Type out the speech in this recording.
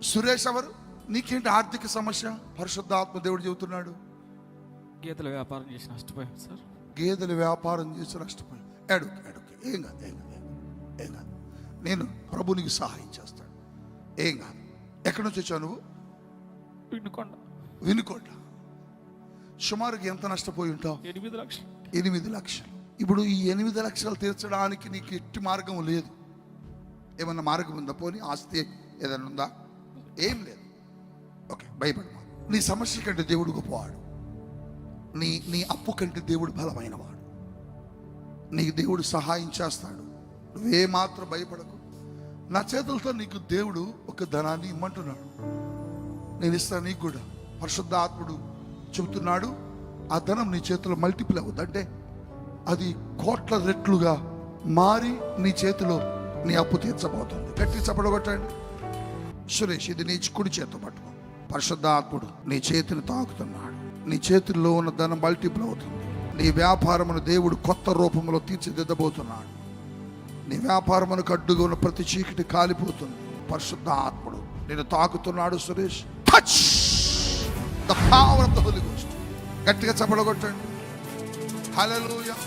సురేష్ ఎవరు? నీకేంటి ఆర్థిక సమస్య? పరిశుద్ధాత్మ దేవుడు చెబుతున్నాడు, గేదెల వ్యాపారం చేసి నష్టపోయాం సార్. గేదెల వ్యాపారం చేసి నష్టపోయాం. ఏం కాదు, ఏం కాదు. నేను ప్రభు నీకు సహాయం చేస్తాను, ఏం కాదు. ఎక్కడి నుంచి వచ్చావు నువ్వు? వినుకొండ. సుమారుగా ఎంత నష్టపోయి ఉంటావు? 8 లక్షలు. 8 లక్షలు. ఇప్పుడు ఈ 8 లక్షలు తీర్చడానికి నీకు ఎట్టి మార్గం లేదు. ఏమన్నా మార్గం ఉందా? పోనీ ఆస్తి ఏదైనా ఉందా? ఏం లేదు. ఓకే, భయపడమా. నీ సమస్య కంటే దేవుడు గొప్పవాడు. నీ అప్పు కంటే దేవుడు బలమైన వాడు. నీకు దేవుడు సహాయం చేస్తాడు. నువ్వే మాత్రం భయపడకు. నా చేతులతో నీకు దేవుడు ఒక ధనాన్ని ఇమ్మంటున్నాడు. నేను ఇస్తాను నీకు కూడా. పరిశుద్ధాత్ముడు చెబుతున్నాడు, ఆ ధనం నీ చేతిలో మల్టిపుల్ అవుతుంది. అంటే అది కోట్ల రెట్లుగా మారి నీ చేతిలో నీ అప్పు తీర్చబోతుంది. గట్టి చపడగొట్టండి. సురేష్, ఇది నీ కుడి చేతితో పట్టుకో. పరిశుద్ధాత్ముడు నీ చేతిని తాకుతున్నాడు. నీ చేతుల్లో ఉన్న ధనం మల్టిపుల్ అవుతుంది. నీ వ్యాపారమును దేవుడు కొత్త రూపంలో తీర్చిదిద్దబోతున్నాడు. నీ వ్యాపారమునకు అడ్డుగా ఉన్న ప్రతి చీకటి కాలిపోతుంది. పరిశుద్ధాత్ముడు నేను తాకుతున్నాడు. Suresh, touch the power of the Holy Ghost. గట్టిగా చపడగొట్టండి. హల్లెలూయా.